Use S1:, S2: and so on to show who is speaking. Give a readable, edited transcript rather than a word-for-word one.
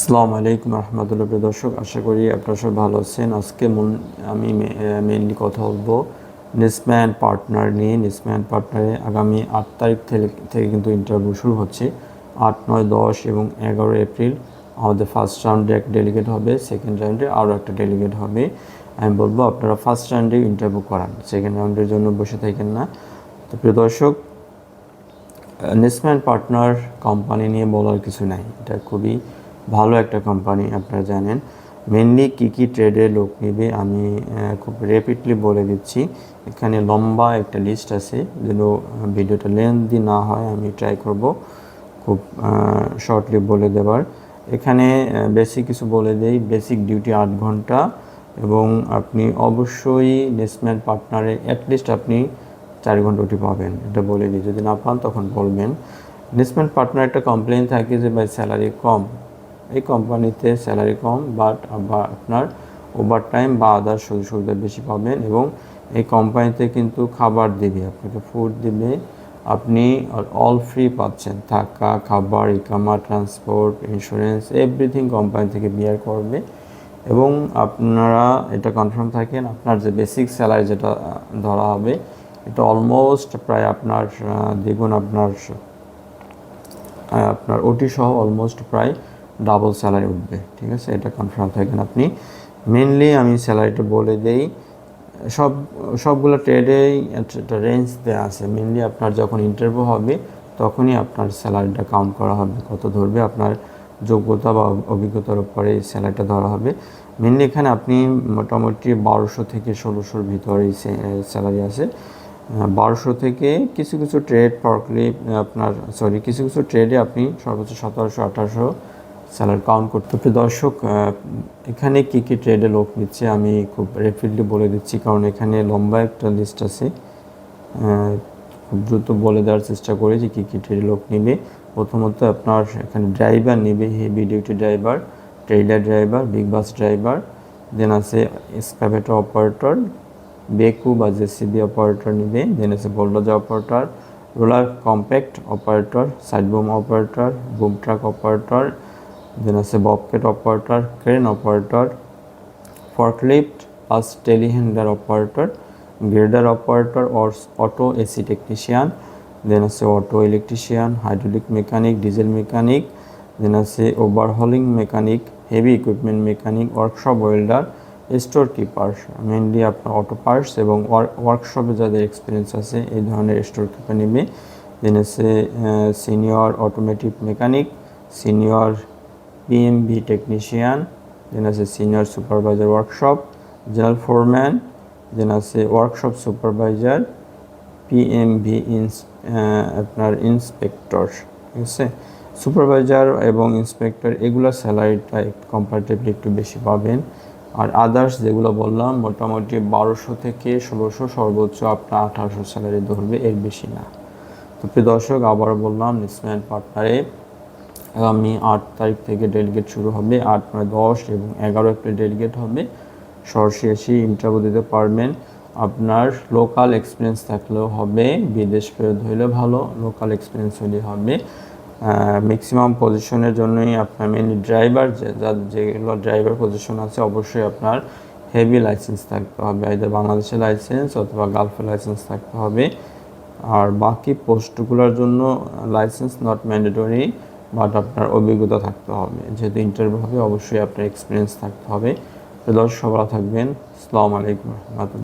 S1: আসসালামু আলাইকুম রহমতুল্লাহ। প্রিয় দর্শক, আশা করি আপনারা সবাই ভালো আছেন। আজকে আমি মেইনলি কথা বলবো নেসম্যান পার্টনার নিয়ে। নেসম্যান পার্টনারে আগামী 8 তারিখ থেকে কিন্তু ইন্টারভিউ শুরু হচ্ছে। 8, 9, 10 এবং 11 এপ্রিল আমাদের ফার্স্ট রাউন্ডে একটা ডেলিগেট হবে, সেকেন্ড রাউন্ডে আরও একটা ডেলিগেট হবে। আমি বলবো আপনারা ফার্স্ট রাউন্ডে ইন্টারভিউ করান, সেকেন্ড রাউন্ডের জন্য বসে থাকেন না। তো প্রিয় দর্শক, নেসম্যান পার্টনার কোম্পানি নিয়ে বলার কিছু নাই। এটা খুবই ভালো একটা কোম্পানি, আপনারা জানেন। মেনলি কী ট্রেডে লোক নেবে আমি খুব র্যাপিডলি বলে দিচ্ছি। এখানে লম্বা একটা লিস্ট আছে, যেন ভিডিওটা লেন্থি না হয় আমি ট্রাই করব খুব শর্টলি বলে দেবার। এখানে বেসিক কিছু বলে দেই। বেসিক ডিউটি 8 ঘন্টা এবং আপনি অবশ্যই নেসম্যান পার্টনারে অ্যাটলিস্ট আপনি 4 ঘন্টা ডিউটি পাবেন, এটা বলে দিই। যদি না পান তখন বলবেন। নেসম্যান পার্টনার একটা কমপ্লেন থাকে যে ভাই স্যালারি কম। এই কোম্পানিতে স্যালারি কম, বাট আপনার ওভার টাইম বা আদার সুযোগ সুবিধা বেশি পাবেন। এবং এই কোম্পানিতে কিন্তু খাবার দেবে, আপনাকে ফুড দেবে, আপনি অল ফ্রি পাচ্ছেন। থাকা, খাবার, ইকামা, ট্রান্সপোর্ট, ইন্স্যুরেন্স, এভরিথিং কোম্পানি থেকে বিয়ার করবে। এবং আপনারা এটা কনফার্ম থাকেন, আপনার যে বেসিক স্যালারি যেটা ধরা হবে এটা অলমোস্ট প্রায় আপনার দেখুন আপনার ওটি সহ অলমোস্ট প্রায় ডাবল স্যালারি উঠবে। ঠিক আছে, এটা কনফার্ম থাকেন আপনি। মেনলি আমি স্যালারিটা বলে দেই। সবগুলো ট্রেডেই একটা রেঞ্জ দেওয়া আছে। মেনলি আপনার যখন ইন্টারভিউ হবে তখনই আপনার স্যালারিটা কাউন্ট করা হবে, কত ধরবে আপনার যোগ্যতা বা অভিজ্ঞতার উপরে স্যালারিটা ধরা হবে। মেনলি এখানে আপনি মোটামুটি 1200 থেকে 1600-র ভিতরে স্যালারি আছে। 1200 থেকে কিছু ট্রেড কিছু ট্রেডে আপনি সর্বোচ্চ 1700-1800 স্যালারি কাউন্ট করতে হবে। দর্শক, এখানে কী ট্রেডে লোক নিচ্ছে আমি খুব র্যাপিডলি বলে দিচ্ছি, কারণ এখানে লম্বা একটা লিস্ট আছে। খুব দ্রুত বলে দেওয়ার চেষ্টা করি যে কী ট্রেডে লোক নেবে। প্রথমত আপনার এখানে ড্রাইভার নেবে, heavy duty driver, trailer driver, big bus driver. Then আছে এক্সকাভেটর অপারেটর, বেকু বা জেসিবি অপারেটর নেবে। দেন আছে bulldozer operator, roller compact operator, side boom operator, boom truck operator. Then আছে bobcat operator, crane operator, forklift plus telehandler operator, grader operator, auto AC technician. Then আছে auto electrician, hydraulic mechanic, diesel mechanic. Then আছে overhauling mechanic, heavy equipment mechanic, workshop welder, store keeper. Mainly আপনার auto parts এবং ওয়ার্কশপে যাদের experience আছে এই ধরনের store keeper নেবে। দেন আছে senior automotive mechanic, senior PMV technician. Then আছে senior supervisor workshop, general foreman. Then আছে ওয়ার্কশপ সুপারভাইজার, পিএমভি আপনার ইন্সপেক্টর। ঠিক আছে, সুপারভাইজার এবং ইন্সপেক্টর এগুলো স্যালারিটা একটু কম্পারেটিভলি একটু বেশি পাবেন। আর আদার্স যেগুলো বললাম মোটামুটি 1200 থেকে 1600, সর্বোচ্চ আপনার 1800 স্যালারি ধরবে, এর বেশি না। তো প্রিয় দর্শক, আবার বললাম নেসম্যান পার্টনারে আগামী 8 তারিখ থেকে ডেলিগেট শুরু হবে। 8, 9, 10 এবং 11 এপ্রিল ডেলিগেট হবে। সরাসরি এসে ইন্টারভিউ দিতে পারবেন। আপনার লোকাল এক্সপিরিয়েন্স থাকলেও হবে, বিদেশ ফেরত হইলে ভালো, লোকাল এক্সপিরিয়েন্স হলে হবে। ম্যাক্সিমাম পজিশনের জন্যই আপনার মেনলি ড্রাইভার, যেগুলো ড্রাইভার পজিশন আছে অবশ্যই আপনার হেভি লাইসেন্স থাকতে হবে, আইদার বাংলাদেশের লাইসেন্স অথবা গালফের লাইসেন্স থাকতে হবে। আর বাকি পোস্টগুলোর জন্য লাইসেন্স নট ম্যান্ডেটরি, বাট আপনার অভিজ্ঞতা থাকতে হবে। যেহেতু ইন্টারভিউ হবে অবশ্যই আপনার এক্সপিরিয়েন্স থাকতে হবে। তো দর্শক, সবাই থাকবেন। আসসালামু আলাইকুম রহমতুল্লাহ।